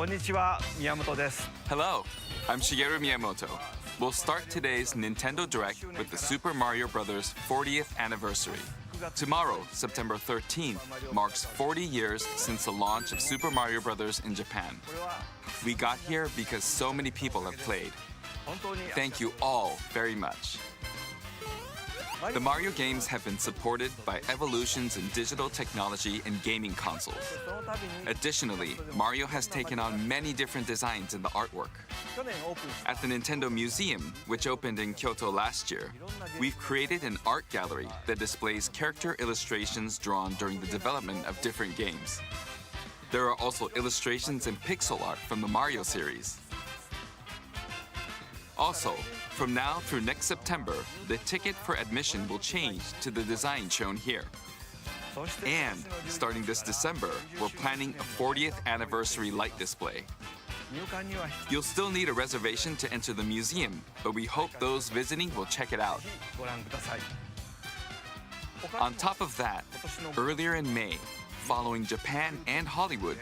Konnichiwa, Miyamoto desu. Hello, I'm Shigeru Miyamoto. We'll start today's Nintendo Direct with the Super Mario Bros. 40th anniversary. Tomorrow, September 13th, marks 40 years since the launch of Super Mario Bros. In Japan. We got here because so many people have played. Thank you all very much. The Mario games have been supported by evolutions in digital technology and gaming consoles. Additionally, Mario has taken on many different designs in the artwork. At the Nintendo Museum, which opened in Kyoto last year, we've created an art gallery that displays character illustrations drawn during the development of different games. There are also illustrations and pixel art from the Mario series. Also, from now through next September, the ticket for admission will change to the design shown here. And starting this December, we're planning a 40th anniversary light display. You'll still need a reservation to enter the museum, but we hope those visiting will check it out. On top of that, earlier in May, following Japan and Hollywood,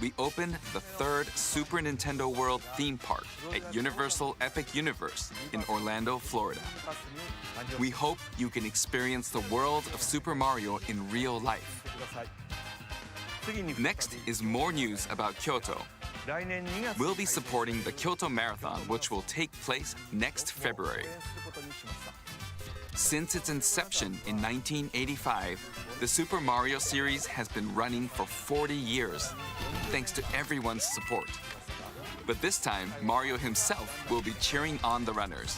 we opened the third Super Nintendo World theme park at Universal Epic Universe in Orlando, Florida. We hope you can experience the world of Super Mario in real life. Next is more news about Kyoto. We'll be supporting the Kyoto Marathon, which will take place next February. Since its inception in 1985, the Super Mario series has been running for 40 years, thanks to everyone's support. But this time, Mario himself will be cheering on the runners.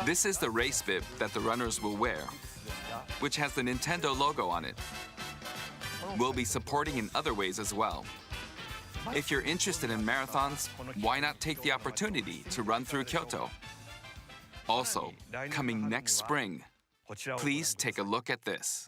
This is the race bib that the runners will wear, which has the Nintendo logo on it. We'll be supporting in other ways as well. If you're interested in marathons, why not take the opportunity to run through Kyoto? Also, coming next spring, please take a look at this.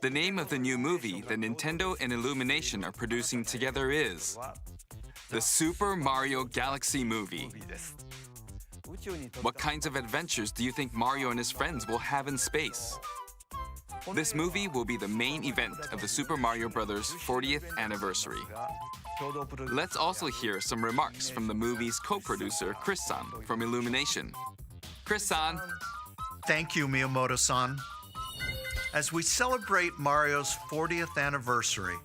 The name of the new movie that Nintendo and Illumination are producing together is the Super Mario Galaxy Movie. What kinds of adventures do you think Mario and his friends will have in space? This movie will be the main event of the Super Mario Bros. 40th anniversary. Let's also hear some remarks from the movie's co-producer, Chris-san, from Illumination. Chris-san. Thank you, Miyamoto-san. As we celebrate Mario's 40th anniversary,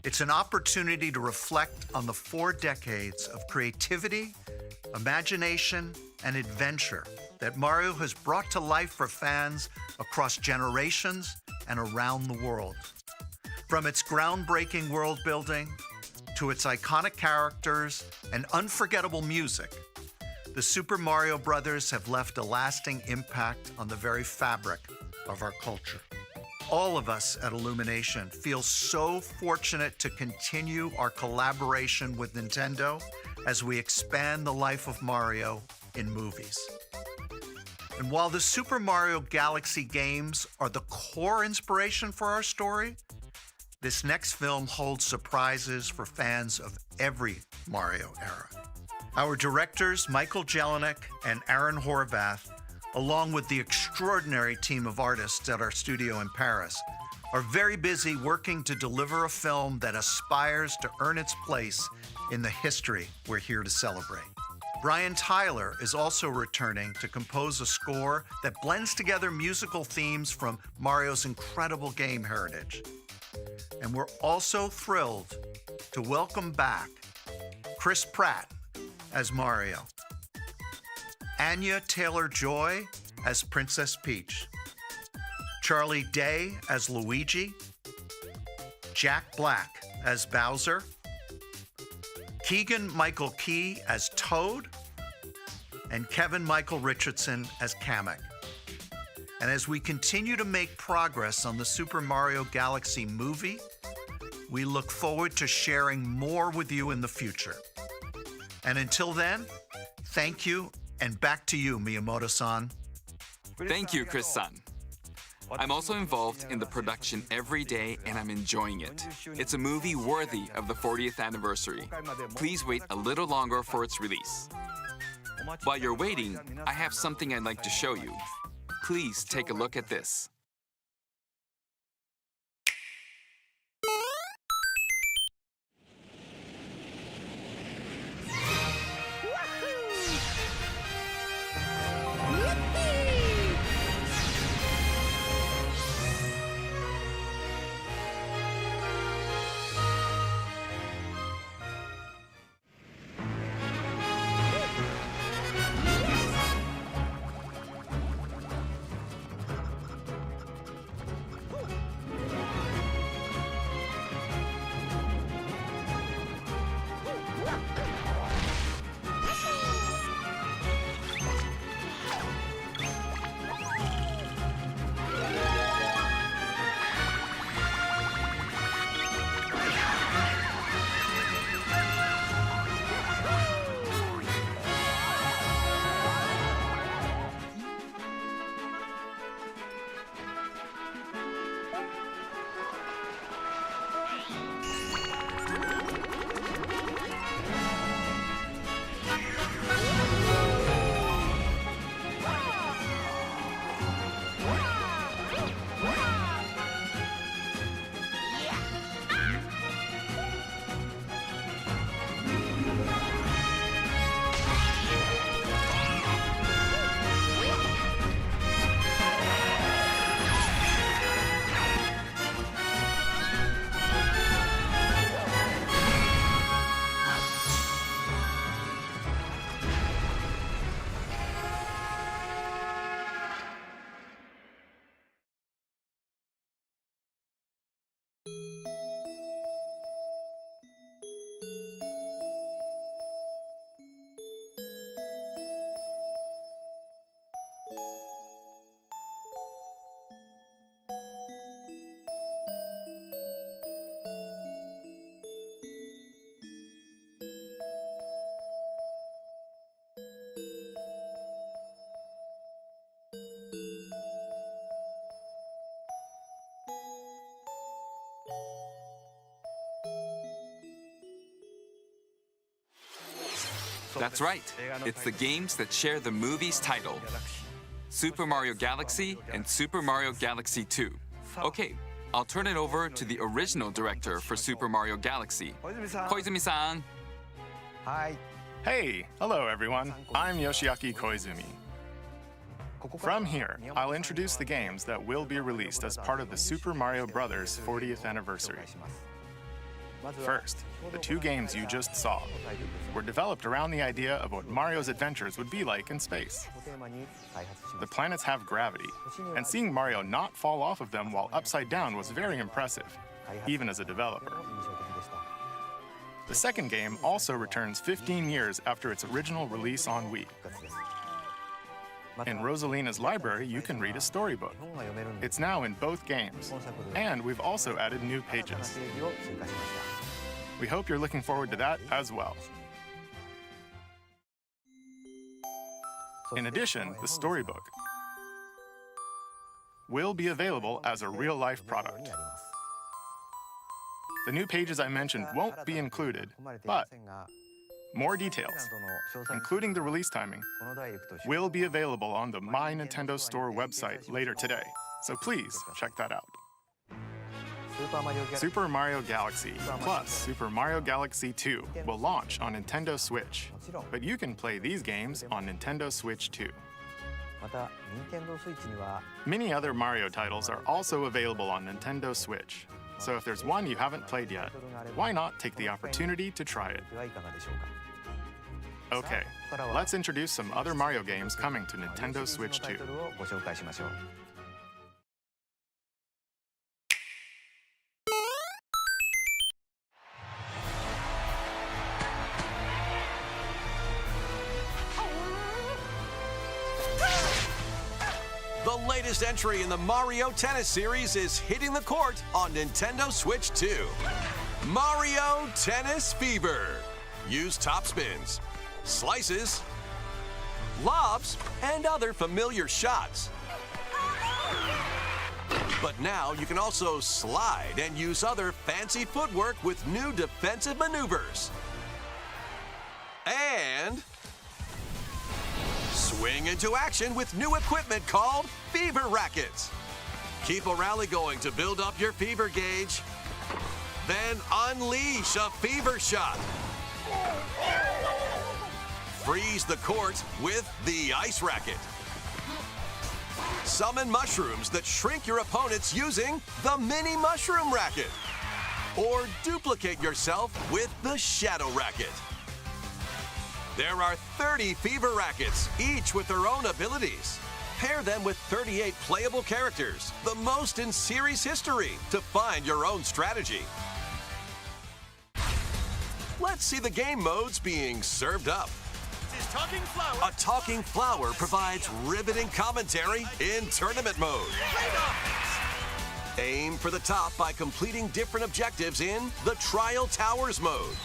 it's an opportunity to reflect on the 4 decades of creativity, imagination, and adventure that Mario has brought to life for fans across generations and around the world. From its groundbreaking world building to its iconic characters and unforgettable music, the Super Mario Brothers have left a lasting impact on the very fabric of our culture. All of us at Illumination feel so fortunate to continue our collaboration with Nintendo as we expand the life of Mario in movies. And while the Super Mario Galaxy games are the core inspiration for our story, this next film holds surprises for fans of every Mario era. Our directors, Michael Jelinek and Aaron Horvath, along with the extraordinary team of artists at our studio in Paris, are very busy working to deliver a film that aspires to earn its place in the history we're here to celebrate. Brian Tyler is also returning to compose a score that blends together musical themes from Mario's incredible game heritage. And we're also thrilled to welcome back Chris Pratt as Mario. Anya Taylor-Joy as Princess Peach, Charlie Day as Luigi, Jack Black as Bowser, Keegan-Michael Key as Toad, and Kevin Michael Richardson as Kamek. And as we continue to make progress on the Super Mario Galaxy movie, we look forward to sharing more with you in the future. And until then, thank you, and back to you, Miyamoto-san. Thank you, Chris-san. I'm also involved in the production every day, and I'm enjoying it. It's a movie worthy of the 40th anniversary. Please wait a little longer for its release. While you're waiting, I have something I'd like to show you. Please take a look at this. That's right. It's the games that share the movie's title. Super Mario Galaxy and Super Mario Galaxy 2. Okay, I'll turn it over to the original director for Super Mario Galaxy, Koizumi-san. Hey, hello everyone. I'm Yoshiaki Koizumi. From here, I'll introduce the games that will be released as part of the Super Mario Bros. 40th anniversary. First, the two games you just saw were developed around the idea of what Mario's adventures would be like in space. The planets have gravity, and seeing Mario not fall off of them while upside down was very impressive, even as a developer. The second game also returns 15 years after its original release on Wii. In Rosalina's library, you can read a storybook. It's now in both games, and we've also added new pages. We hope you're looking forward to that as well. In addition, the storybook will be available as a real-life product. The new pages I mentioned won't be included, but more details, including the release timing, will be available on the My Nintendo Store website later today, so please check that out. Super Mario Galaxy plus Super Mario Galaxy 2 will launch on Nintendo Switch, but you can play these games on Nintendo Switch too. Many other Mario titles are also available on Nintendo Switch, so if there's one you haven't played yet, why not take the opportunity to try it? Okay, let's introduce some other Mario games coming to Nintendo Switch 2. The latest entry in the Mario Tennis series is hitting the court on Nintendo Switch 2. Mario Tennis Fever. Use top spins, slices, lobs, and other familiar shots. But now you can also slide and use other fancy footwork with new defensive maneuvers. And swing into action with new equipment called Fever Rackets. Keep a rally going to build up your fever gauge. Then unleash a fever shot. Freeze the court with the Ice Racket. Summon mushrooms that shrink your opponents using the Mini Mushroom Racket. Or duplicate yourself with the Shadow Racket. There are 30 Fever Rackets, each with their own abilities. Pair them with 38 playable characters, the most in series history, to find your own strategy. Let's see the game modes being served up. A talking flower provides riveting commentary in tournament mode. Aim for the top by completing different objectives in the Trial Towers mode.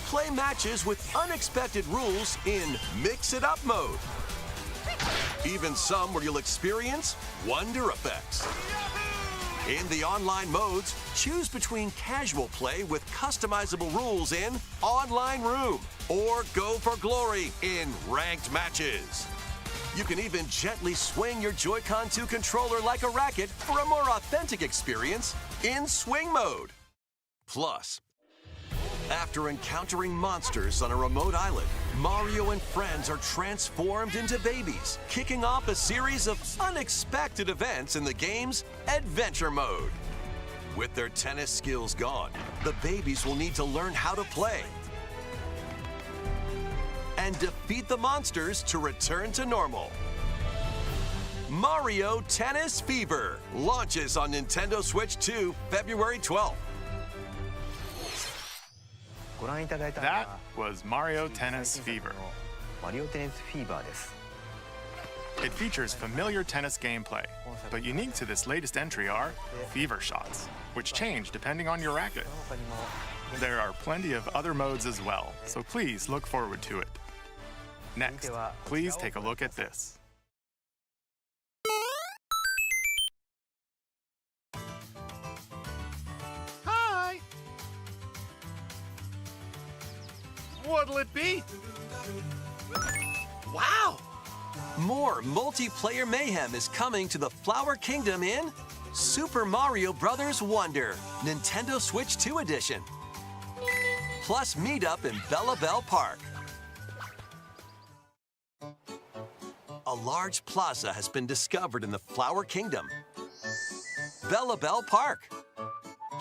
Play matches with unexpected rules in Mix It Up mode. Even some where you'll experience wonder effects. In the online modes, choose between casual play with customizable rules in Online Room or Go for Glory in Ranked Matches. You can even gently swing your Joy-Con 2 controller like a racket for a more authentic experience in Swing mode. Plus, after encountering monsters on a remote island, Mario and friends are transformed into babies, kicking off a series of unexpected events in the game's Adventure mode. With their tennis skills gone, the babies will need to learn how to play and defeat the monsters to return to normal. Mario Tennis Fever launches on Nintendo Switch 2 February 12th. That was Mario Tennis Fever. It features familiar tennis gameplay, but unique to this latest entry are fever shots, which change depending on your racket. There are plenty of other modes as well, so please look forward to it. Next, please take a look at this. Hi! What'll it be? Wow! More multiplayer mayhem is coming to the Flower Kingdom in Super Mario Bros. Wonder, Nintendo Switch 2 Edition. Plus meet up in Bella Bell Park. A large plaza has been discovered in the Flower Kingdom. Bella Bell Park.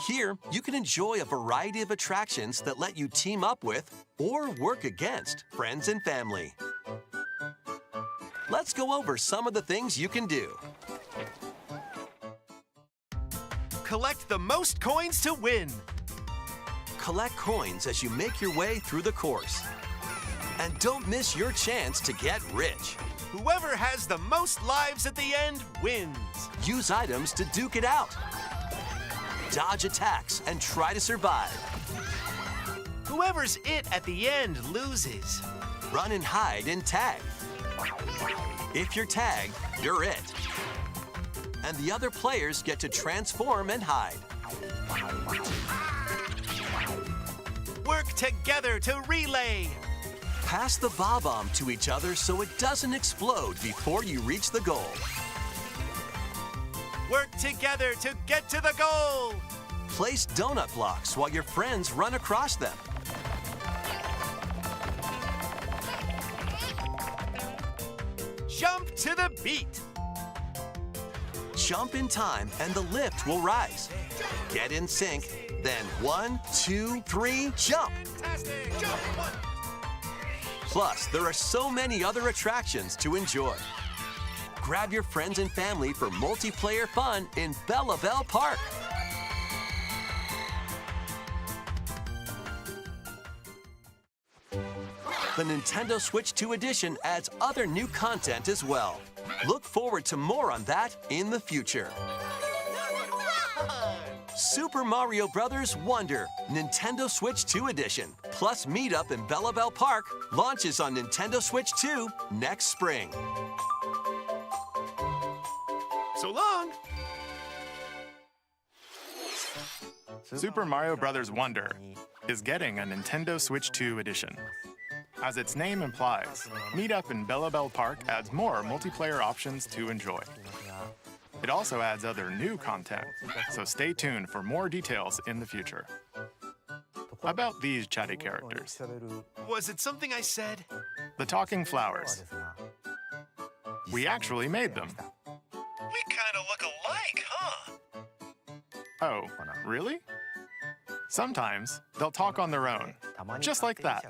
Here, you can enjoy a variety of attractions that let you team up with or work against friends and family. Let's go over some of the things you can do. Collect the most coins to win. Collect coins as you make your way through the course. And don't miss your chance to get rich. Whoever has the most lives at the end wins. Use items to duke it out. Dodge attacks and try to survive. Whoever's it at the end loses. Run and hide and tag. If you're tagged, you're it. And the other players get to transform and hide. Work together to relay. Pass the bob-omb to each other so it doesn't explode before you reach the goal. Work together to get to the goal. Place donut blocks while your friends run across them. Jump to the beat. Jump in time and the lift will rise. Get in sync, then 1, 2, 3, jump. Plus, there are so many other attractions to enjoy. Grab your friends and family for multiplayer fun in Bella Bell Park. The Nintendo Switch 2 edition adds other new content as well. Look forward to more on that in the future. Super Mario Bros. Wonder Nintendo Switch 2 edition plus Meetup in Bella Bell Park launches on Nintendo Switch 2 next spring. So long! Super Mario Bros. Wonder is getting a Nintendo Switch 2 edition. As its name implies, Meetup in Bella Bell Park adds more multiplayer options to enjoy. It also adds other new content, so stay tuned for more details in the future. About these chatty characters. Was it something I said? The talking flowers. We actually made them. We kind of look alike, huh? Oh, really? Sometimes they'll talk on their own, just like that.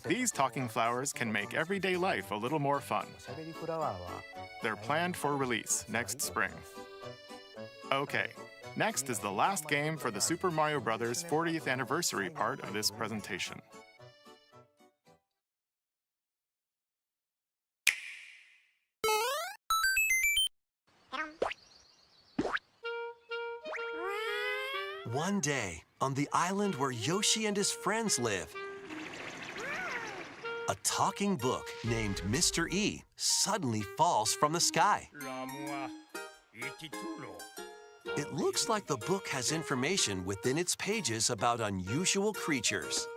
These talking flowers can make everyday life a little more fun. They're planned for release next spring. Okay, next is the last game for the Super Mario Bros. 40th anniversary part of this presentation. One day, on the island where Yoshi and his friends live, a talking book named Mr. E suddenly falls from the sky. It looks like the book has information within its pages about unusual creatures.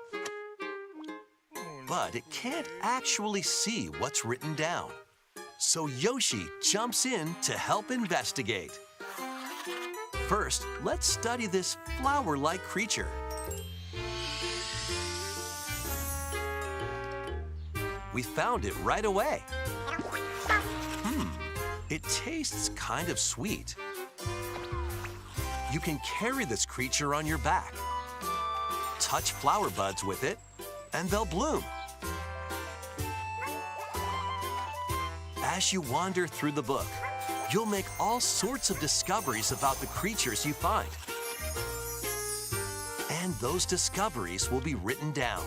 But it can't actually see what's written down. So Yoshi jumps in to help investigate. First, let's study this flower-like creature. We found it right away. It tastes kind of sweet. You can carry this creature on your back. Touch flower buds with it, and they'll bloom. As you wander through the book, you'll make all sorts of discoveries about the creatures you find. And those discoveries will be written down.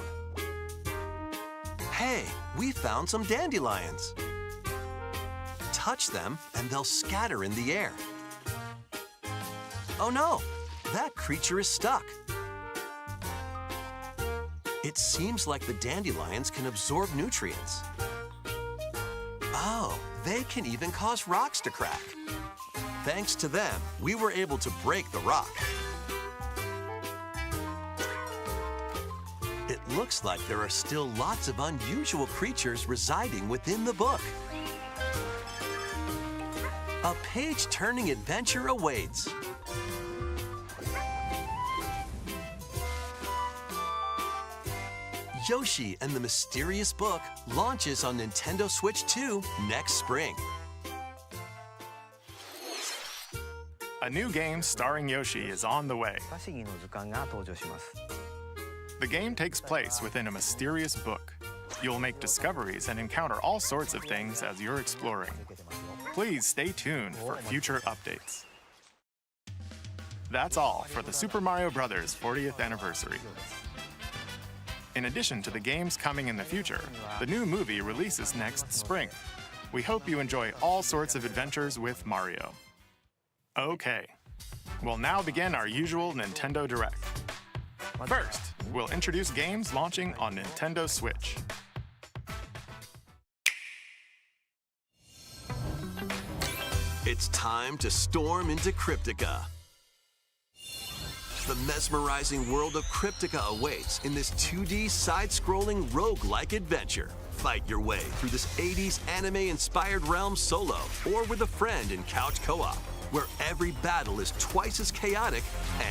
Hey, we found some dandelions. Touch them and they'll scatter in the air. Oh no, that creature is stuck. It seems like the dandelions can absorb nutrients. Oh, they can even cause rocks to crack. Thanks to them, we were able to break the rock. It looks like there are still lots of unusual creatures residing within the book. A page-turning adventure awaits. Yoshi and the Mysterious Book launches on Nintendo Switch 2 next spring. A new game starring Yoshi is on the way. The game takes place within a mysterious book. You'll make discoveries and encounter all sorts of things as you're exploring. Please stay tuned for future updates. That's all for the Super Mario Bros. 40th anniversary. In addition to the games coming in the future, the new movie releases next spring. We hope you enjoy all sorts of adventures with Mario. Okay, we'll now begin our usual Nintendo Direct. First, we'll introduce games launching on Nintendo Switch. It's time to storm into Cryptica. The mesmerizing world of Cryptica awaits in this 2D side-scrolling roguelike adventure. Fight your way through this 80s anime-inspired realm solo or with a friend in couch co-op, where every battle is twice as chaotic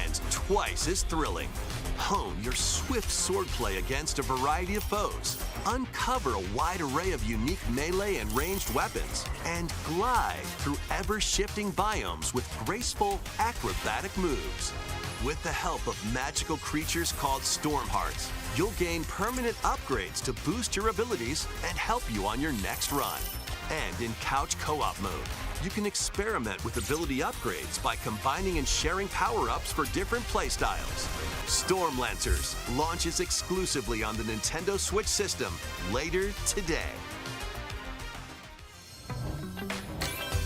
and twice as thrilling. Hone your swift swordplay against a variety of foes, uncover a wide array of unique melee and ranged weapons, and glide through ever-shifting biomes with graceful, acrobatic moves. With the help of magical creatures called Storm Hearts, you'll gain permanent upgrades to boost your abilities and help you on your next run. And in couch co-op mode, you can experiment with ability upgrades by combining and sharing power-ups for different playstyles. Storm Lancers launches exclusively on the Nintendo Switch system later today.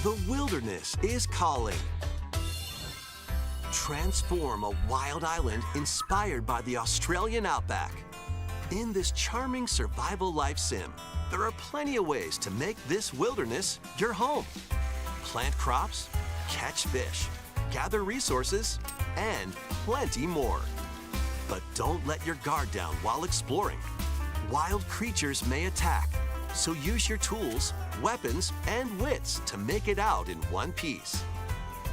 The wilderness is calling. Transform a wild island inspired by the Australian outback. In this charming survival life sim, there are plenty of ways to make this wilderness your home. Plant crops, catch fish, gather resources, and plenty more. But don't let your guard down while exploring. Wild creatures may attack, so use your tools, weapons, and wits to make it out in one piece.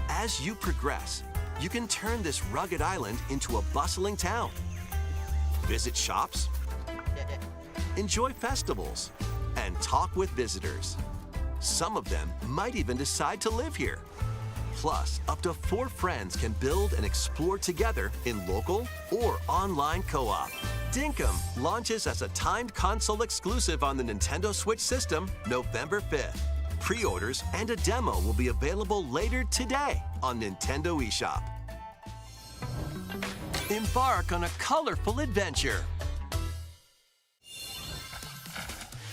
As you progress, you can turn this rugged island into a bustling town. Visit shops, enjoy festivals, and talk with visitors. Some of them might even decide to live here. Plus, up to 4 friends can build and explore together in local or online co-op. Dinkum launches as a timed console exclusive on the Nintendo Switch system November 5th. Pre-orders and a demo will be available later today on Nintendo eShop. Embark on a colorful adventure.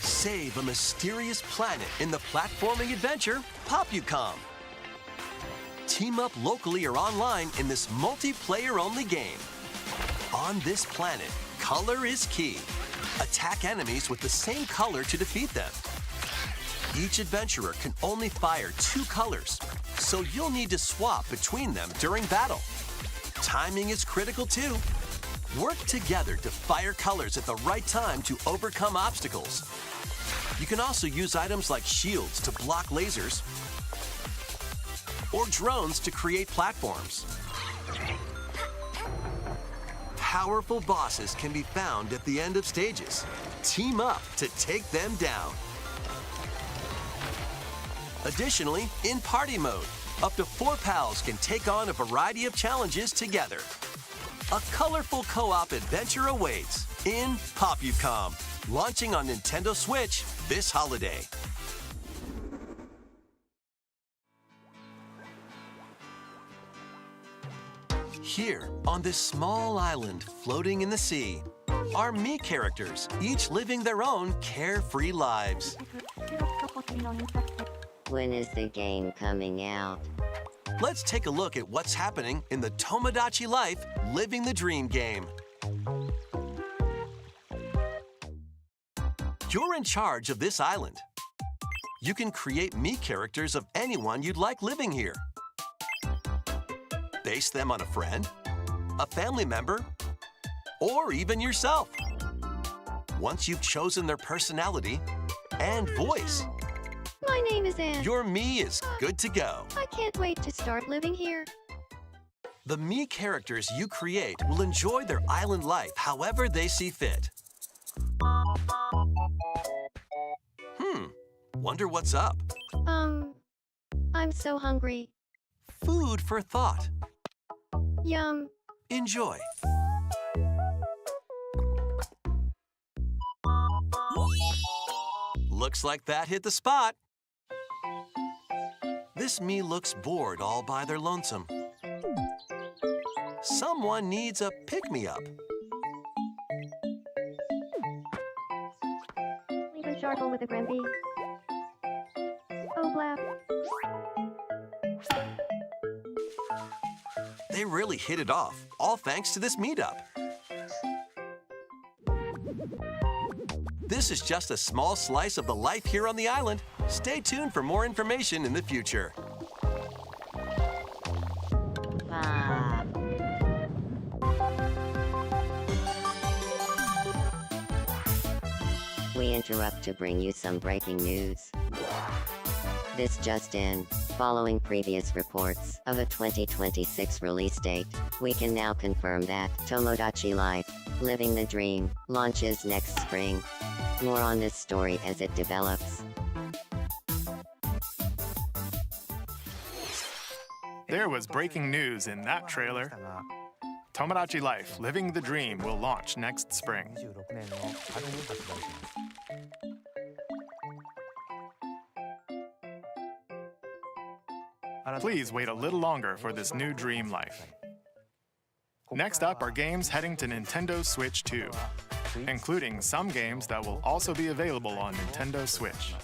Save a mysterious planet in the platforming adventure Popucom. Team up locally or online in this multiplayer-only game. On this planet, color is key. Attack enemies with the same color to defeat them. Each adventurer can only fire 2 colors, so you'll need to swap between them during battle. Timing is critical too. Work together to fire colors at the right time to overcome obstacles. You can also use items like shields to block lasers or drones to create platforms. Powerful bosses can be found at the end of stages. Team up to take them down. Additionally, in party mode, up to 4 pals can take on a variety of challenges together. A colorful co-op adventure awaits in Popucom, launching on Nintendo Switch this holiday. Here, on this small island floating in the sea, are me characters, each living their own carefree lives. When is the game coming out? Let's take a look at what's happening in the Tomodachi Life Living the Dream game. You're in charge of this island. You can create me characters of anyone you'd like living here. Base them on a friend, a family member, or even yourself. Once you've chosen their personality and voice, My name is Anne. your me is good to go. I can't wait to start living here. The me characters you create will enjoy their island life however they see fit. Wonder what's up? I'm so hungry. Food for thought. Yum. Enjoy. Looks like that hit the spot. This me looks bored all by their lonesome. Someone needs a pick-me-up. Leave charcoal with a Gramby. Oh, blap. They really hit it off, all thanks to this meetup. This is just a small slice of the life here on the island. Stay tuned for more information in the future. Ah. We interrupt to bring you some breaking news. This just in. Following previous reports of a 2026 release date, we can now confirm that Tomodachi Life, Living the Dream, launches next spring. More on this story as it develops. There was breaking news in that trailer. Tomodachi Life Living the Dream will launch next spring. Please wait a little longer for this new dream life. Next up are games heading to Nintendo Switch 2, including some games that will also be available on Nintendo Switch.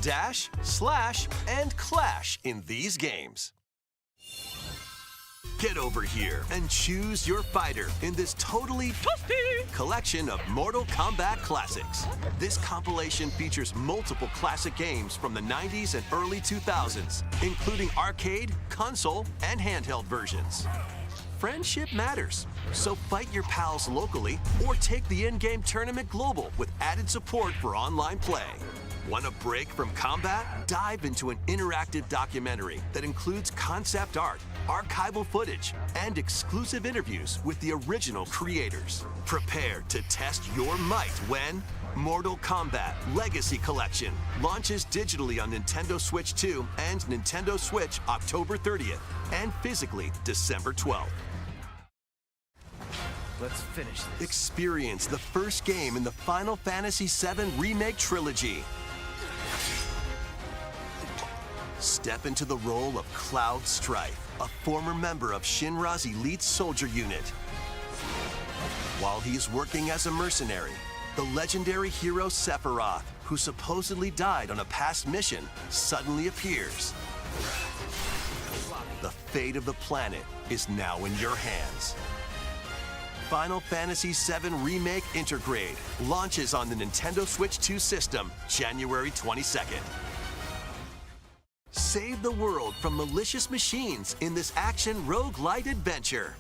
Dash, slash, and clash in these games. Get over here and choose your fighter in this totally toasty collection of Mortal Kombat classics. This compilation features multiple classic games from the 90s and early 2000s, including arcade, console, and handheld versions. Friendship matters, so fight your pals locally or take the in-game tournament global with added support for online play. Want a break from combat? Dive into an interactive documentary that includes concept art, archival footage, and exclusive interviews with the original creators. Prepare to test your might when Mortal Kombat Legacy Collection launches digitally on Nintendo Switch 2 and Nintendo Switch October 30th and physically December 12th. Let's finish this. Experience the first game in the Final Fantasy VII Remake Trilogy. Step into the role of Cloud Strife, a former member of Shinra's elite soldier unit. While he is working as a mercenary, the legendary hero Sephiroth, who supposedly died on a past mission, suddenly appears. The fate of the planet is now in your hands. Final Fantasy VII Remake Intergrade launches on the Nintendo Switch 2 system January 22nd. Save the world from malicious machines in this action roguelite adventure.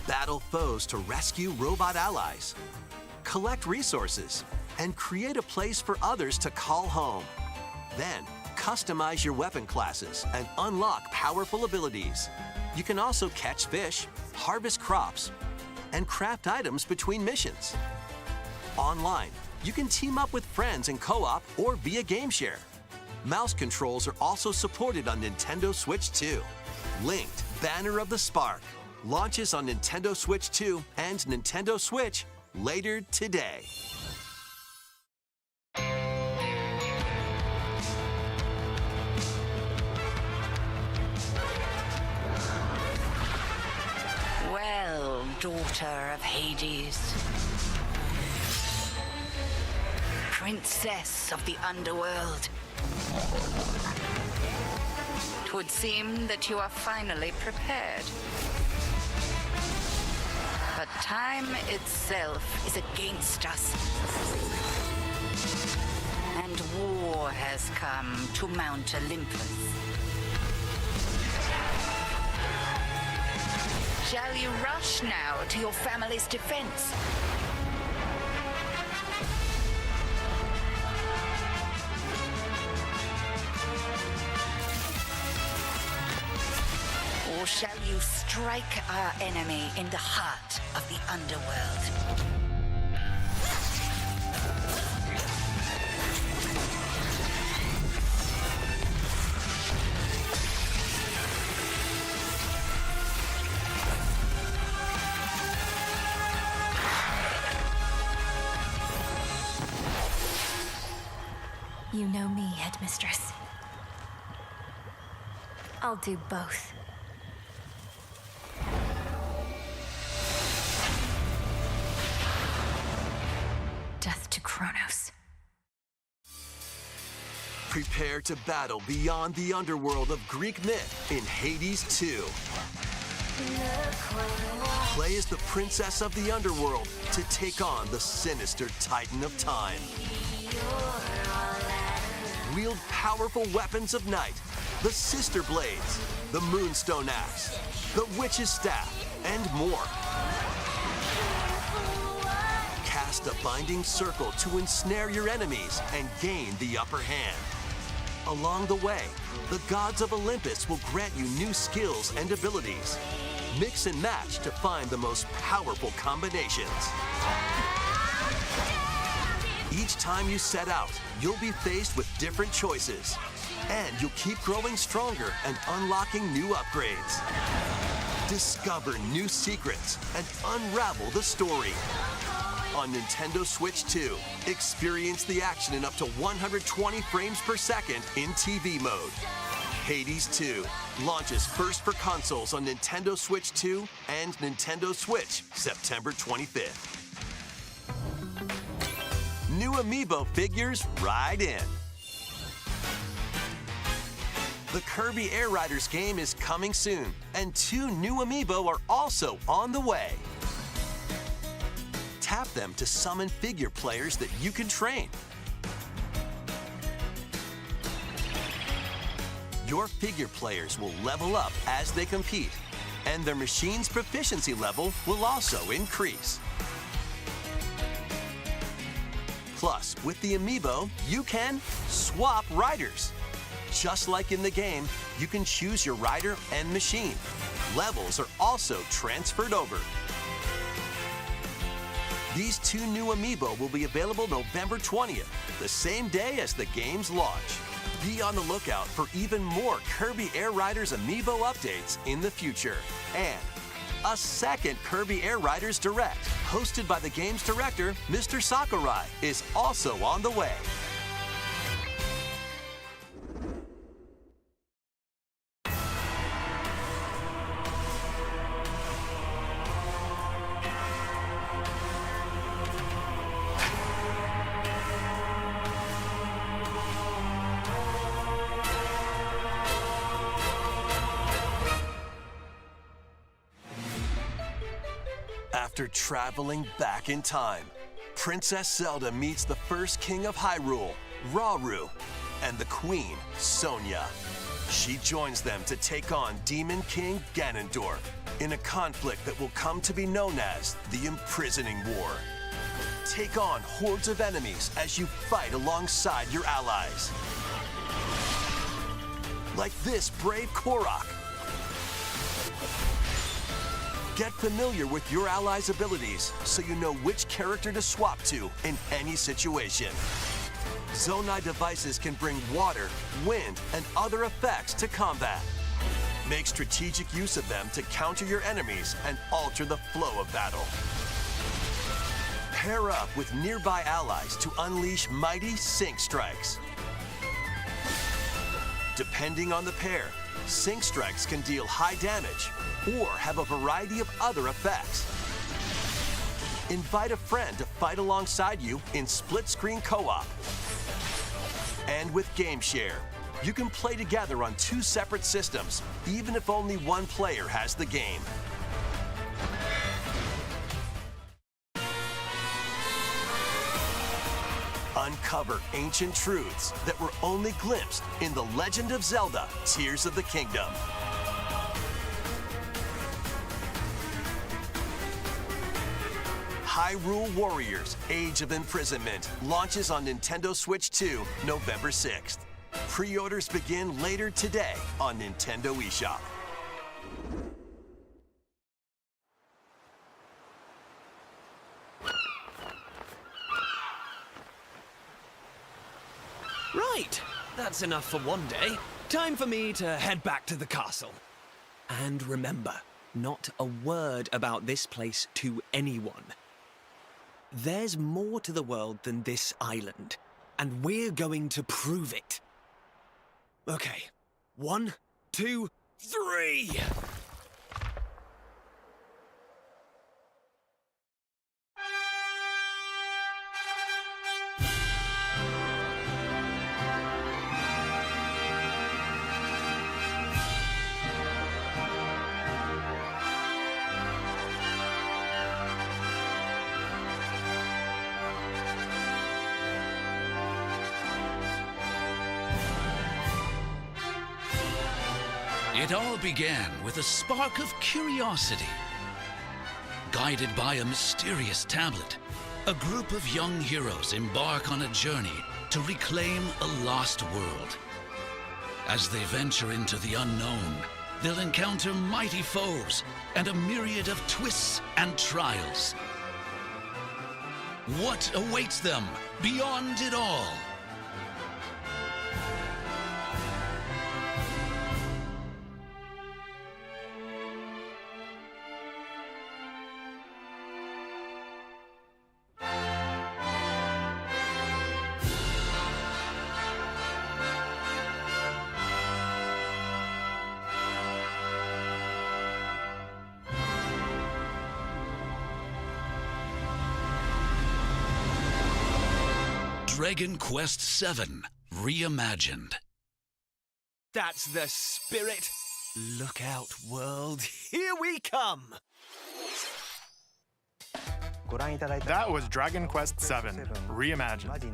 Battle foes to rescue robot allies. Collect resources and create a place for others to call home. Then, customize your weapon classes and unlock powerful abilities. You can also catch fish, harvest crops, and craft items between missions. Online, you can team up with friends in co-op or via game share. Mouse controls are also supported on Nintendo Switch 2. Linked Banner of the Spark launches on Nintendo Switch 2 and Nintendo Switch later today. Well, daughter of Hades, princess of the underworld, 'twould seem that you are finally prepared. But time itself is against us. And war has come to Mount Olympus. Shall you rush now to your family's defense? Or shall you strike our enemy in the heart of the underworld? You know me, Headmistress. I'll do both. Death to Kronos. Prepare to battle beyond the underworld of Greek myth in Hades 2. Play as the princess of the underworld to take on the sinister Titan of Time. Wield powerful weapons of night, the Sister Blades, the Moonstone Axe, the Witch's Staff, and more. Cast a binding circle to ensnare your enemies and gain the upper hand. Along the way, the gods of Olympus will grant you new skills and abilities. Mix and match to find the most powerful combinations. Each time you set out, you'll be faced with different choices. And you'll keep growing stronger and unlocking new upgrades. Discover new secrets and unravel the story. On Nintendo Switch 2, experience the action in up to 120 frames per second in TV mode. Hades 2 launches first for consoles on Nintendo Switch 2 and Nintendo Switch September 25th. New Amiibo figures ride in. The Kirby Air Riders game is coming soon, and 2 new Amiibo are also on the way. Tap them to summon figure players that you can train. Your figure players will level up as they compete, and their machine's proficiency level will also increase. Plus, with the Amiibo, you can swap riders. Just like in the game, you can choose your rider and machine. Levels are also transferred over. These 2 new Amiibo will be available November 20th, the same day as the game's launch. Be on the lookout for even more Kirby Air Riders Amiibo updates in the future. And a second Kirby Air Riders Direct, hosted by the game's director, Mr. Sakurai, is also on the way. After traveling back in time, Princess Zelda meets the first king of Hyrule, Rauru, and the queen, Sonia. She joins them to take on Demon King Ganondorf in a conflict that will come to be known as the Imprisoning War. Take on hordes of enemies as you fight alongside your allies. Like this brave Korok. Get familiar with your allies' abilities so you know which character to swap to in any situation. Zonai devices can bring water, wind, and other effects to combat. Make strategic use of them to counter your enemies and alter the flow of battle. Pair up with nearby allies to unleash mighty sync strikes. Depending on the pair, sync strikes can deal high damage or have a variety of other effects. Invite a friend to fight alongside you in split-screen co-op. And with Game Share, you can play together on 2 separate systems, even if only one player has the game. Uncover ancient truths that were only glimpsed in The Legend of Zelda: Tears of the Kingdom. Hyrule Warriors: Age of Imprisonment launches on Nintendo Switch 2 November 6th. Pre-orders begin later today on Nintendo eShop. Right, that's enough for one day. Time for me to head back to the castle. And remember, not a word about this place to anyone. There's more to the world than this island, and we're going to prove it. Okay, 1, 2, 3! It all began with a spark of curiosity. Guided by a mysterious tablet, a group of young heroes embark on a journey to reclaim a lost world. As they venture into the unknown, they'll encounter mighty foes and a myriad of twists and trials. What awaits them beyond it all? Dragon Quest VII Reimagined. That's the spirit. Look out, world. Here we come. That was Dragon Quest VII Reimagined.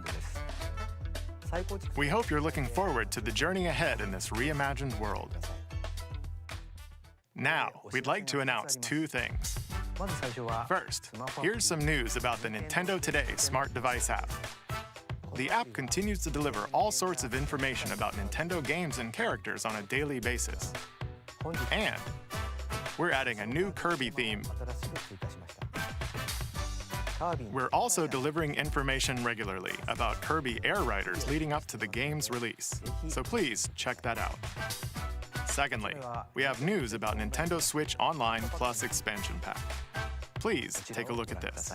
We hope you're looking forward to the journey ahead in this reimagined world. Now, we'd like to announce two things. First, here's some news about the Nintendo Today smart device app. The app continues to deliver all sorts of information about Nintendo games and characters on a daily basis. And we're adding a new Kirby theme. We're also delivering information regularly about Kirby Air Riders leading up to the game's release, so please check that out. Secondly, we have news about Nintendo Switch Online Plus Expansion Pack. Please take a look at this.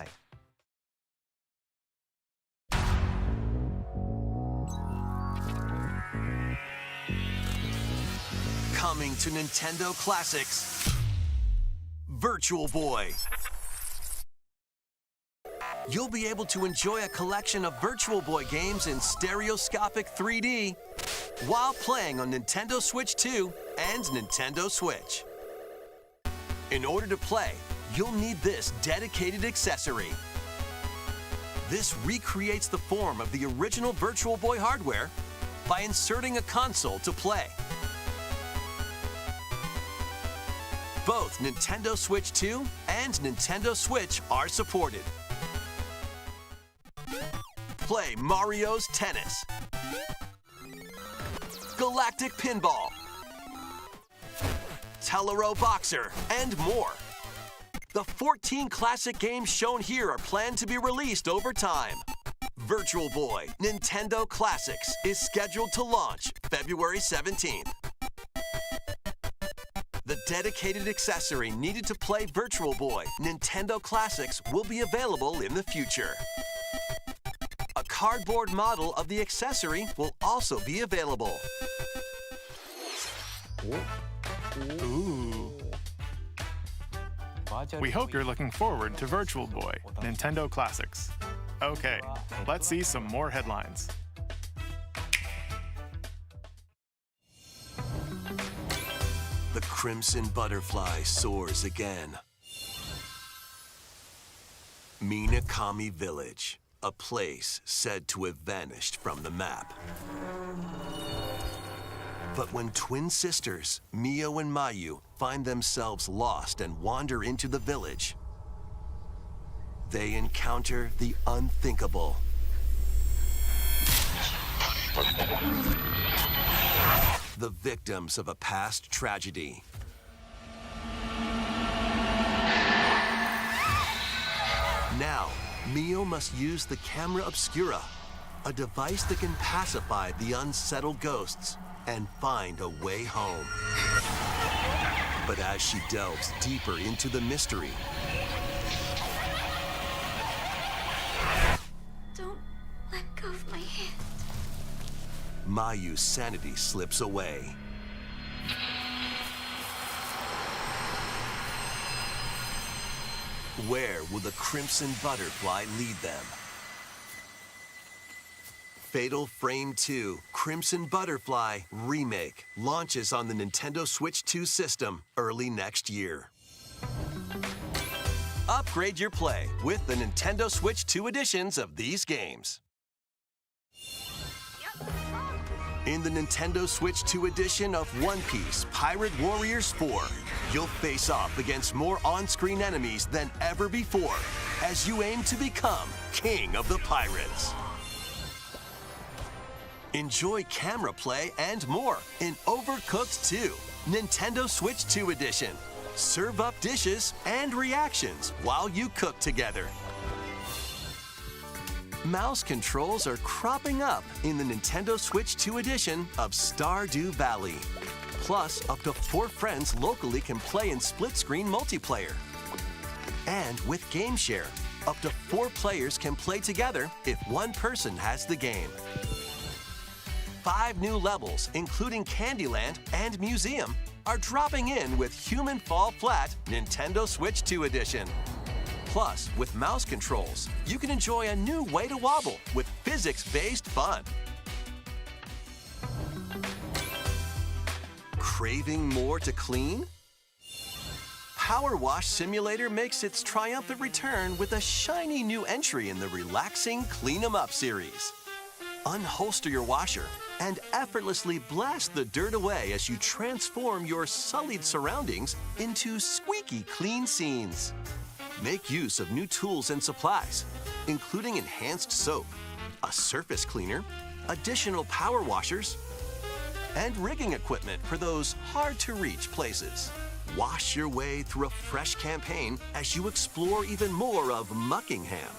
Coming to Nintendo Classics, Virtual Boy. You'll be able to enjoy a collection of Virtual Boy games in stereoscopic 3D while playing on Nintendo Switch 2 and Nintendo Switch. In order to play, you'll need this dedicated accessory. This recreates the form of the original Virtual Boy hardware by inserting a console to play. Both Nintendo Switch 2 and Nintendo Switch are supported. Play Mario's Tennis, Galactic Pinball, Telero Boxer, and more. The 14 classic games shown here are planned to be released over time. Virtual Boy Nintendo Classics is scheduled to launch February 17th. The dedicated accessory needed to play Virtual Boy Nintendo Classics will be available in the future. A cardboard model of the accessory will also be available. Ooh. We hope you're looking forward to Virtual Boy Nintendo Classics. Okay, let's see some more headlines. The Crimson Butterfly soars again. Minakami Village, a place said to have vanished from the map. But when twin sisters, Mio and Mayu, find themselves lost and wander into the village, they encounter the unthinkable. The victims of a past tragedy. Now, Mio must use the camera obscura, a device that can pacify the unsettled ghosts and find a way home. But as she delves deeper into the mystery, Don't let go of my hand. Mayu's sanity slips away. Where will the Crimson Butterfly lead them? Fatal Frame 2 Crimson Butterfly Remake launches on the Nintendo Switch 2 system early next year. Upgrade your play with the Nintendo Switch 2 editions of these games. In the Nintendo Switch 2 edition of One Piece Pirate Warriors 4, you'll face off against more on-screen enemies than ever before as you aim to become King of the Pirates. Enjoy camera play and more in Overcooked 2, Nintendo Switch 2 edition. Serve up dishes and reactions while you cook together. Mouse controls are cropping up in the Nintendo Switch 2 edition of Stardew Valley. Plus, up to 4 friends locally can play in split-screen multiplayer. And with Game Share, up to 4 players can play together if one person has the game. 5 new levels, including Candyland and Museum, are dropping in with Human Fall Flat Nintendo Switch 2 edition. Plus, with mouse controls, you can enjoy a new way to wobble with physics-based fun. Craving more to clean? Power Wash Simulator makes its triumphant return with a shiny new entry in the relaxing Clean 'em Up series. Unholster your washer and effortlessly blast the dirt away as you transform your sullied surroundings into squeaky clean scenes. Make use of new tools and supplies, including enhanced soap, a surface cleaner, additional power washers, and rigging equipment for those hard-to-reach places. Wash your way through a fresh campaign as you explore even more of Muckingham.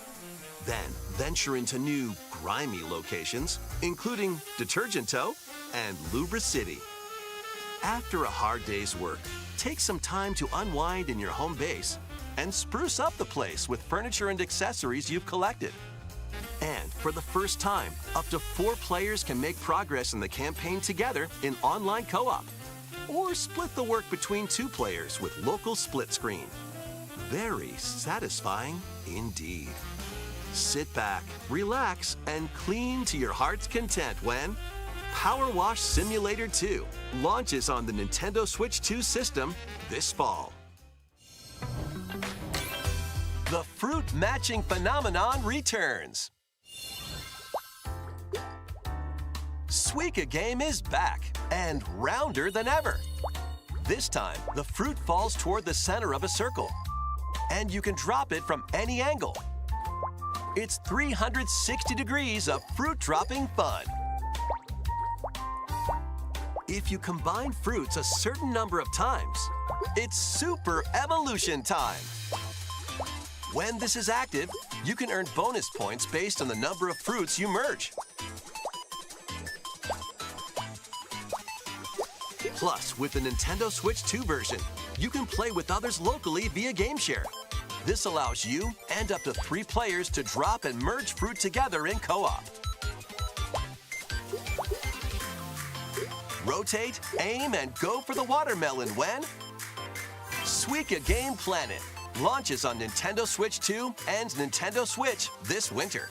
Then venture into new, grimy locations, including Detergent Toe and Lubra City. After a hard day's work, take some time to unwind in your home base and spruce up the place with furniture and accessories you've collected. And for the first time, up to 4 players can make progress in the campaign together in online co-op, or split the work between 2 players with local split screen. Very satisfying indeed. Sit back, relax, and clean to your heart's content when Power Wash Simulator 2 launches on the Nintendo Switch 2 system this fall. The fruit matching phenomenon returns. Suika game is back and rounder than ever. This time, the fruit falls toward the center of a circle, and you can drop it from any angle. It's 360 degrees of fruit dropping fun. If you combine fruits a certain number of times, it's super evolution time. When this is active, you can earn bonus points based on the number of fruits you merge. Plus, with the Nintendo Switch 2 version, you can play with others locally via GameShare. This allows you and up to 3 players to drop and merge fruit together in co-op. Rotate, aim, and go for the watermelon when Suika Game Planet launches on Nintendo Switch 2 and Nintendo Switch this winter.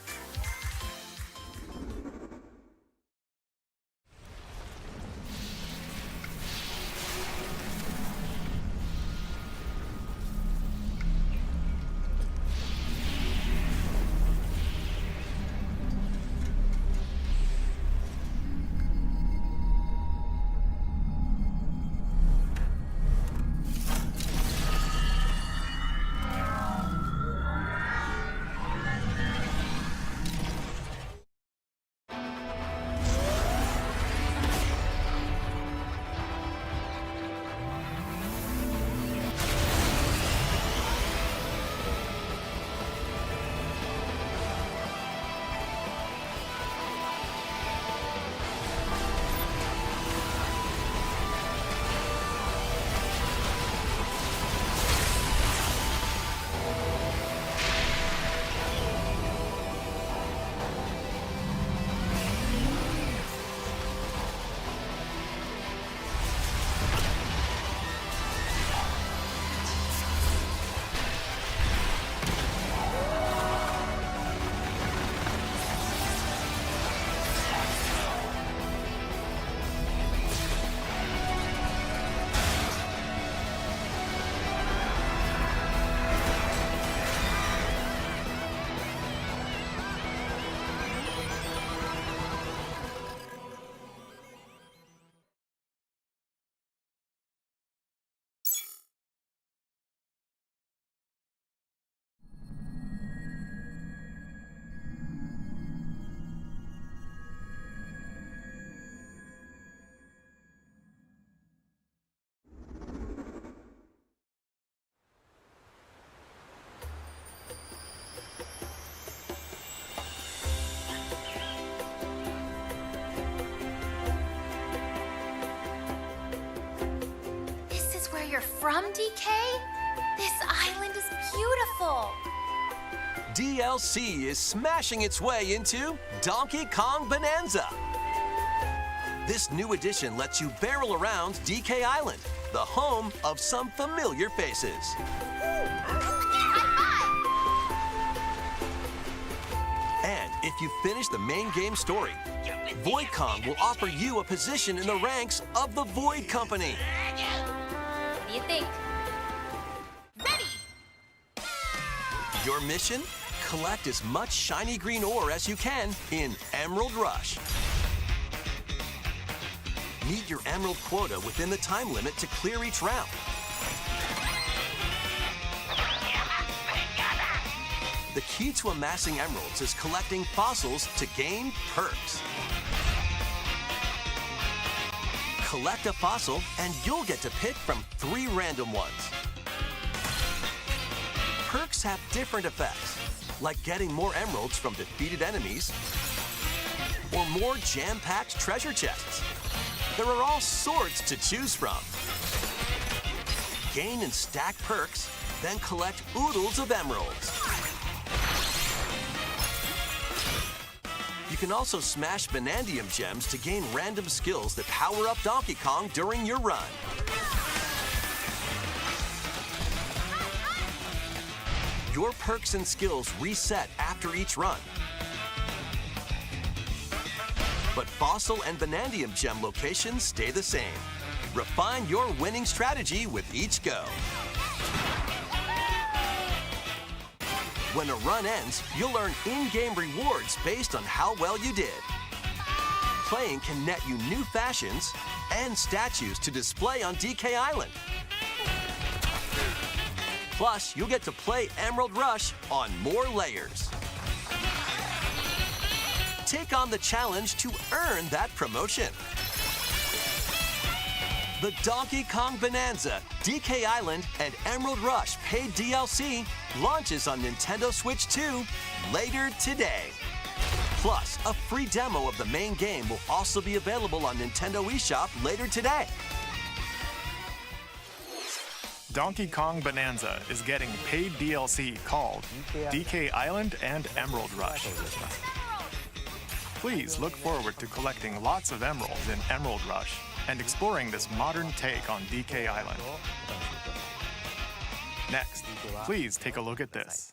You're from, DK? This island is beautiful. DLC is smashing its way into Donkey Kong Bonanza. This new edition lets you barrel around DK Island, the home of some familiar faces. High five! If you finish the main game story, Void Kong will offer you a position in the ranks of the Void Company. What do you think? Ready! Your mission? Collect as much shiny green ore as you can in Emerald Rush. Meet your emerald quota within the time limit to clear each round. The key to amassing emeralds is collecting fossils to gain perks. Collect a fossil and you'll get to pick from 3 random ones. Perks have different effects, like getting more emeralds from defeated enemies or more jam-packed treasure chests. There are all sorts to choose from. Gain and stack perks, then collect oodles of emeralds. You can also smash Vanadium gems to gain random skills that power up Donkey Kong during your run. Your perks and skills reset after each run. But Fossil and Vanadium gem locations stay the same. Refine your winning strategy with each go. When a run ends, you'll earn in-game rewards based on how well you did. Playing can net you new fashions and statues to display on DK Island. Plus, you'll get to play Emerald Rush on more layers. Take on the challenge to earn that promotion. The Donkey Kong Bonanza, DK Island, and Emerald Rush paid DLC launches on Nintendo Switch 2 later today. Plus, a free demo of the main game will also be available on Nintendo eShop later today. Donkey Kong Bonanza is getting paid DLC called DK Island and Emerald Rush. Please look forward to collecting lots of emeralds in Emerald Rush and exploring this modern take on DK Island. Next, please take a look at this.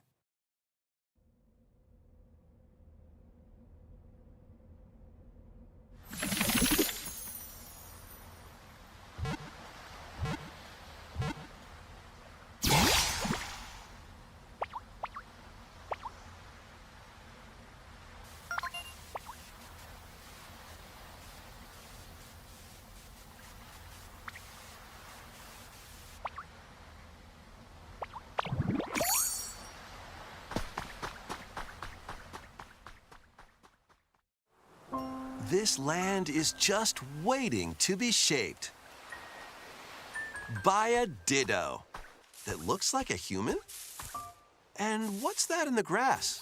This land is just waiting to be shaped by a Ditto that looks like a human. And what's that in the grass?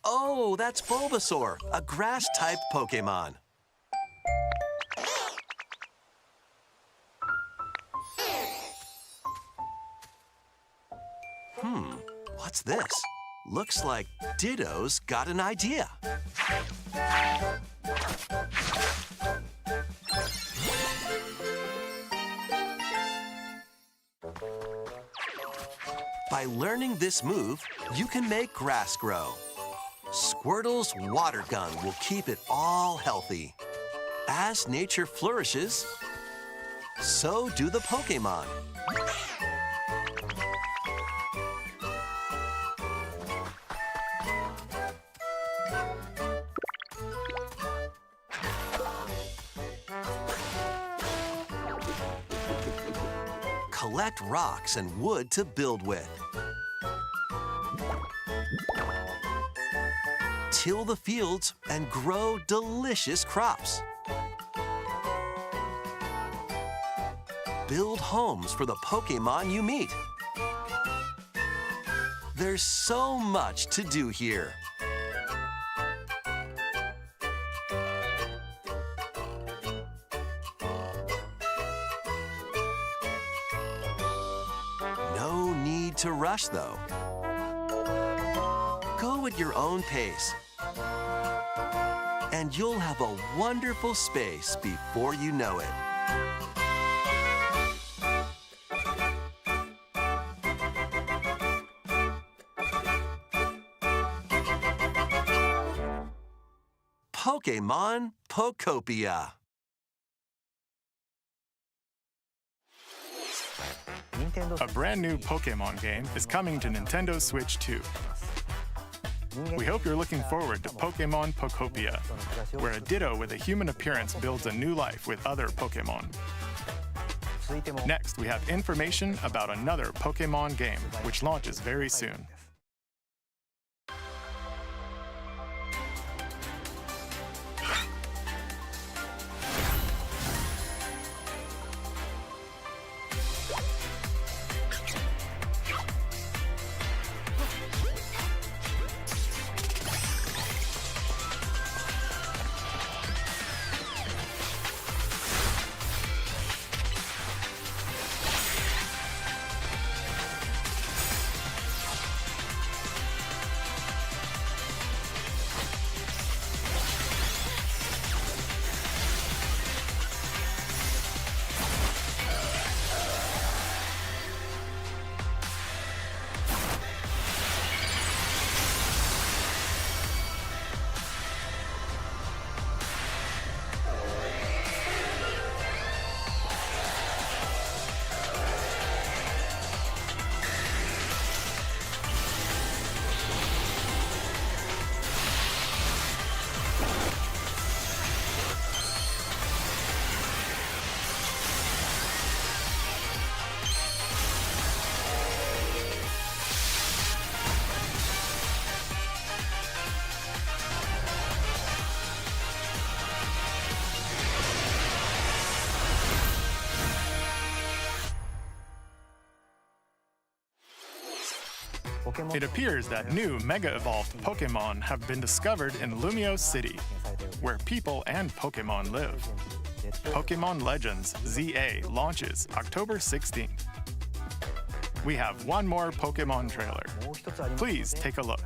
Oh, that's Bulbasaur, a grass-type Pokemon. What's this? Looks like Ditto's got an idea. By learning this move, you can make grass grow. Squirtle's water gun will keep it all healthy. As nature flourishes, so do the Pokemon. Collect rocks and wood to build with. Till the fields and grow delicious crops. Build homes for the Pokemon you meet. There's so much to do here. No need to rush, though. Go at your own pace, and you'll have a wonderful space before you know it. Pokemon Pokopia. A brand new Pokemon game is coming to Nintendo Switch 2. We hope you're looking forward to Pokemon Pokopia, where a Ditto with a human appearance builds a new life with other Pokemon. Next, we have information about another Pokemon game, which launches very soon. It appears that new Mega-Evolved Pokemon have been discovered in Lumio City, where people and Pokemon live. Pokemon Legends ZA launches October 16th. We have one more Pokemon trailer. Please take a look.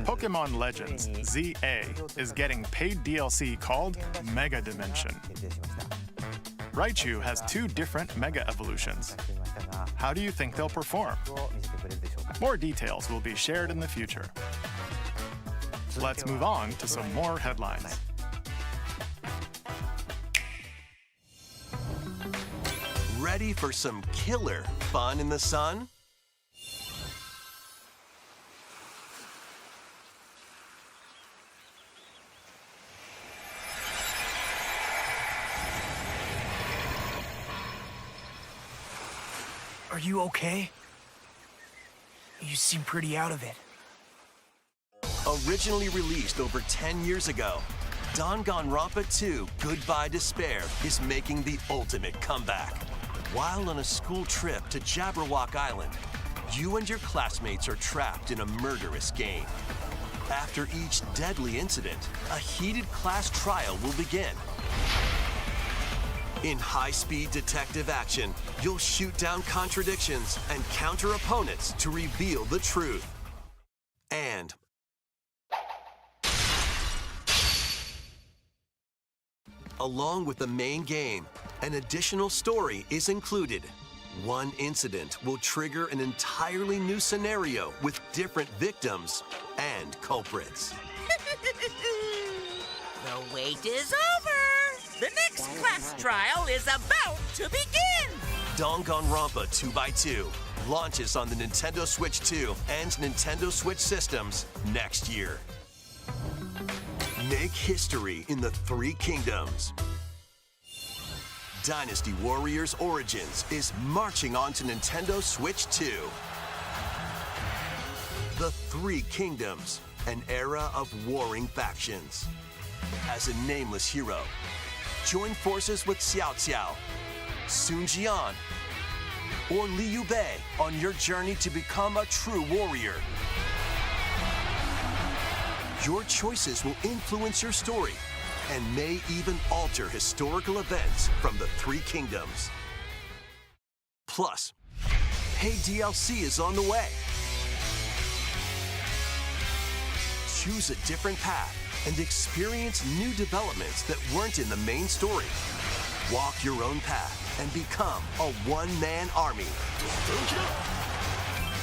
Pokemon Legends ZA is getting paid DLC called Mega Dimension. Raichu has 2 different Mega Evolutions. How do you think they'll perform? More details will be shared in the future. Let's move on to some more headlines. Ready for some killer fun in the sun? Are you okay? You seem pretty out of it. Originally released over 10 years ago, Danganronpa 2 Goodbye Despair is making the ultimate comeback. While on a school trip to Jabberwock Island, you and your classmates are trapped in a murderous game. After each deadly incident, a heated class trial will begin. In high-speed detective action, you'll shoot down contradictions and counter opponents to reveal the truth. And along with the main game, an additional story is included. One incident will trigger an entirely new scenario with different victims and culprits. The wait is over! The next class trial is about to begin! Danganronpa 2x2 launches on the Nintendo Switch 2 and Nintendo Switch systems next year. Make history in the 3 kingdoms. Dynasty Warriors Origins is marching on to Nintendo Switch 2. The 3 kingdoms, an era of warring factions. as a nameless hero. Join forces with Xiao Xiao, Sun Jian, or Liu Bei on your journey to become a true warrior. Your choices will influence your story and may even alter historical events from the Three Kingdoms. Plus, paid DLC is on the way. Choose a different path and experience new developments that weren't in the main story. Walk your own path and become a one-man army.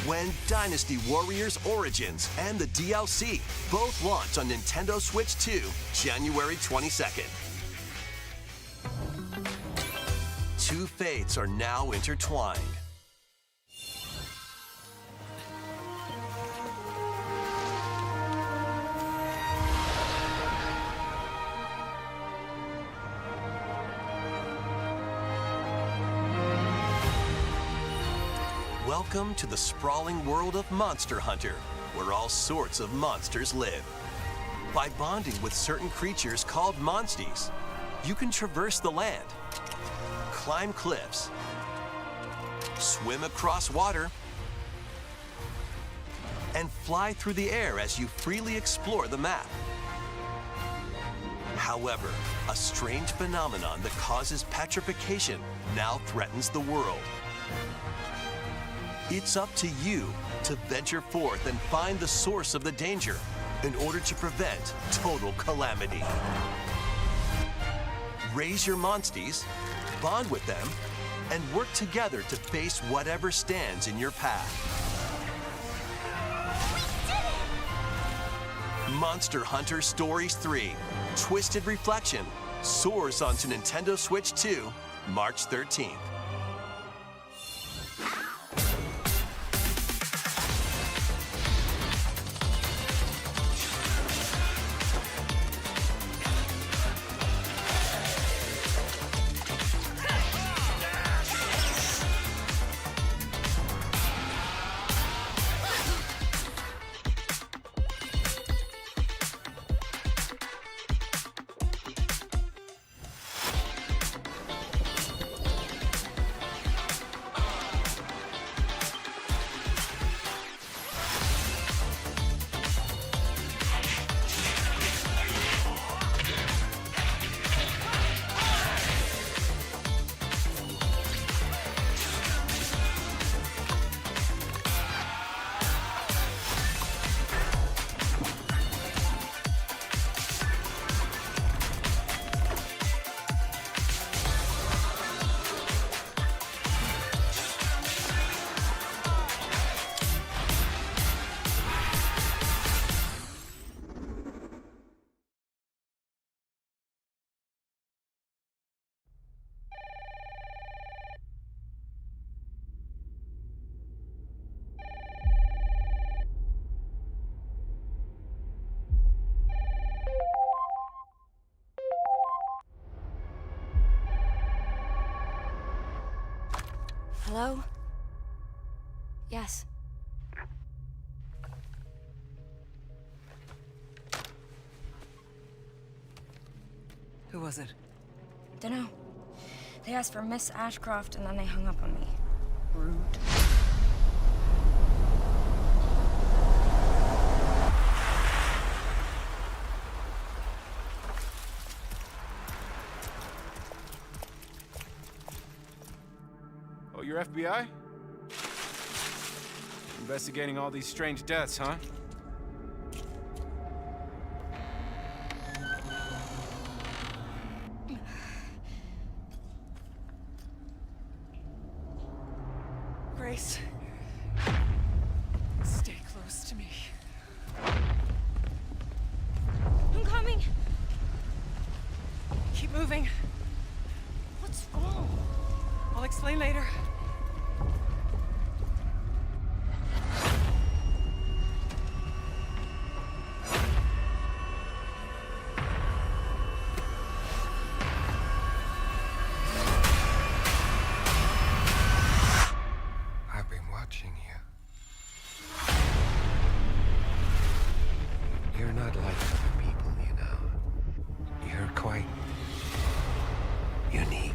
When Dynasty Warriors Origins and the DLC both launch on Nintendo Switch 2, January 22nd. Two fates are now intertwined. Welcome to the sprawling world of Monster Hunter, where all sorts of monsters live. By bonding with certain creatures called monsties, you can traverse the land, climb cliffs, swim across water, and fly through the air as you freely explore the map. However, a strange phenomenon that causes petrification now threatens the world. It's up to you to venture forth and find the source of the danger in order to prevent total calamity. Raise your monsties, bond with them, and work together to face whatever stands in your path. Monster Hunter Stories 3: Twisted Reflection soars onto Nintendo Switch 2, March 13th. Hello? Yes. Who was it? Dunno. They asked for Miss Ashcroft and then they hung up on me. Rude. Oh, you're FBI? Investigating all these strange deaths, huh? Grace. Stay close to me. I'm coming. Keep moving. What's wrong? I'll explain later. I've been watching you. You're not like other people, you know. You're quite unique.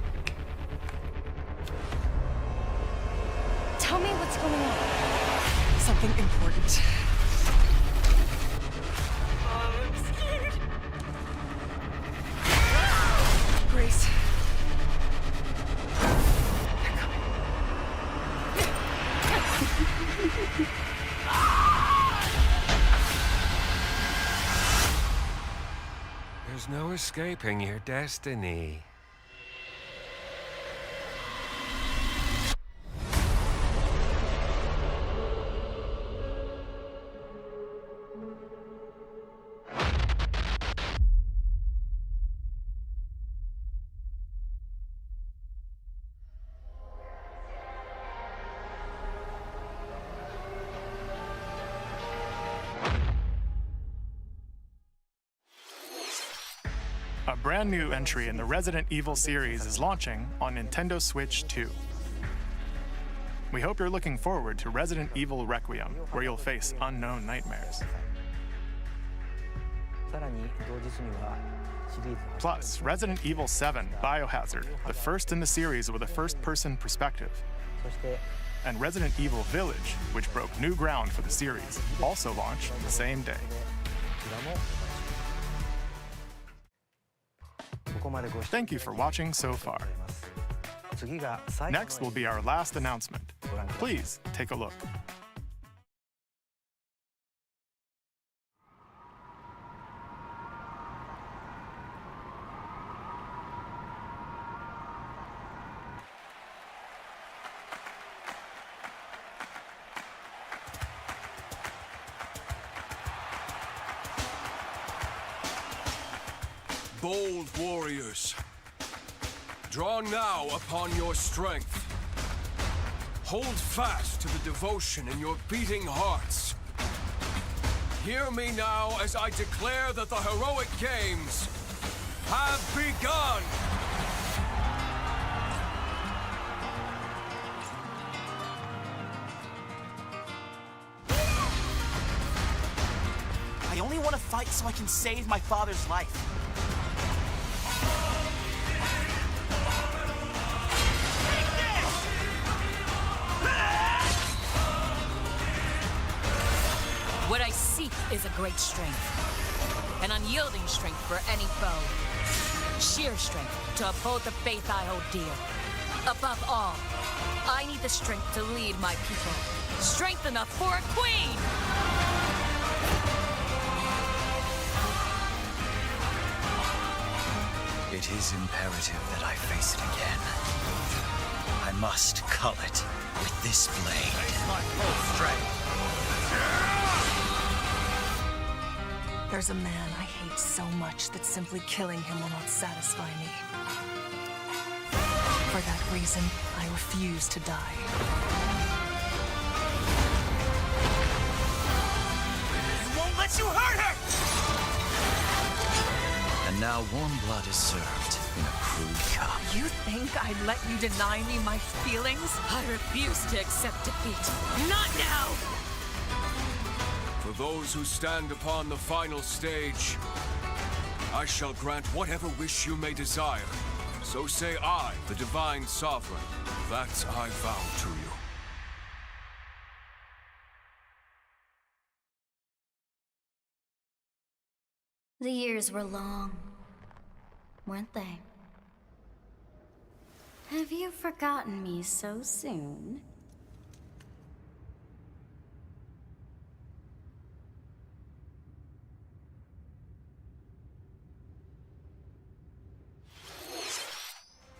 Tell me what's going on. Something important. I'm scared. Grace. There's no escaping your destiny. A brand new entry in the Resident Evil series is launching on Nintendo Switch 2. We hope you're looking forward to Resident Evil Requiem, where you'll face unknown nightmares. Plus, Resident Evil 7 Biohazard, the first in the series with a first-person perspective. And Resident Evil Village, which broke new ground for the series, also launched the same day. Thank you for watching so far. Next will be our last announcement. Please take a look. Bold warriors, draw now upon your strength. Hold fast to the devotion in your beating hearts. Hear me now as I declare that the heroic games have begun! I only want to fight so I can save my father's life. What I seek is a great strength. An unyielding strength for any foe. Sheer strength to uphold the faith I hold dear. Above all, I need the strength to lead my people. Strength enough for a queen! It is imperative that I face it again. I must cull it with this blade. My full strength. There's a man I hate so much that simply killing him will not satisfy me. For that reason, I refuse to die. I won't let you hurt her! And now warm blood is served in a crude cup. You think I'd let you deny me my feelings? I refuse to accept defeat. Not now! For those who stand upon the final stage, I shall grant whatever wish you may desire. So say I, the Divine Sovereign, that I vow to you. The years were long, weren't they? Have you forgotten me so soon?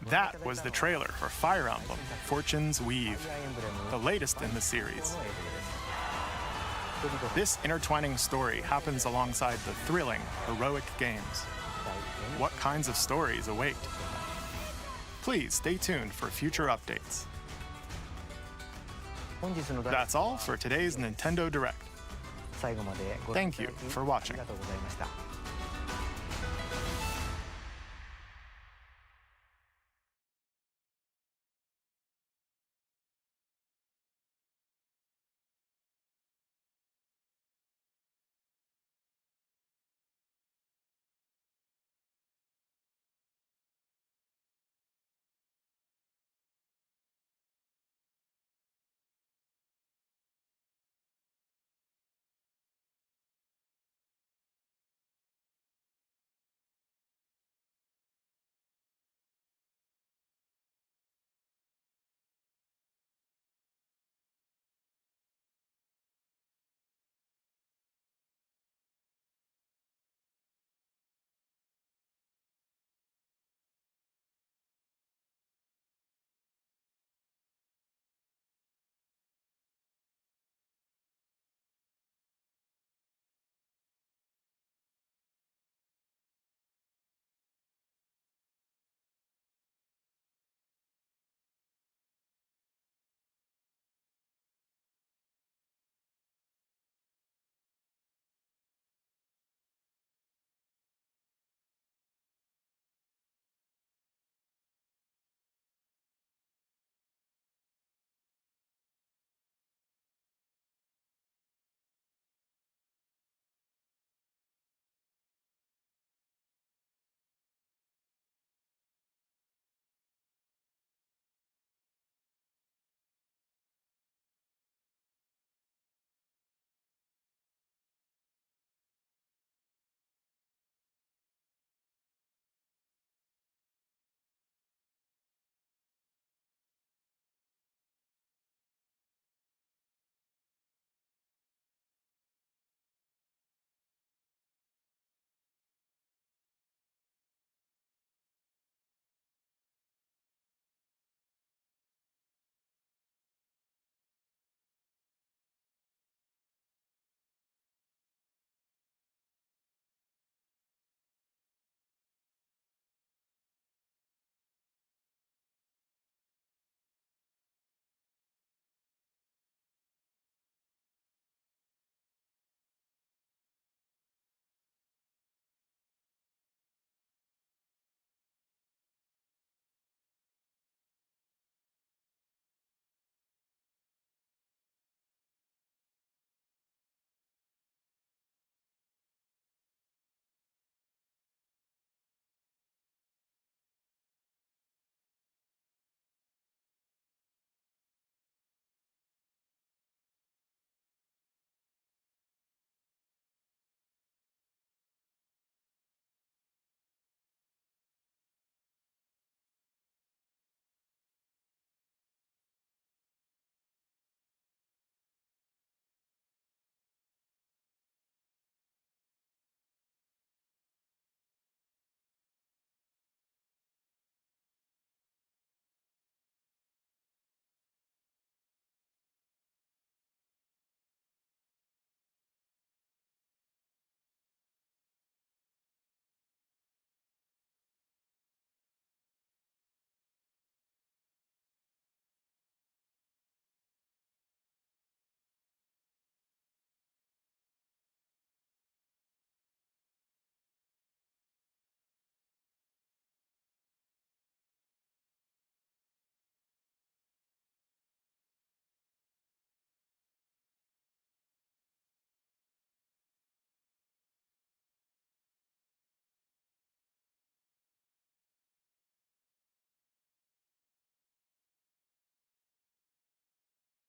That was the trailer for Fire Emblem, Fortune's Weave, the latest in the series. This intertwining story happens alongside the thrilling, heroic games. What kinds of stories await? Please stay tuned for future updates. That's all for today's Nintendo Direct. Thank you for watching.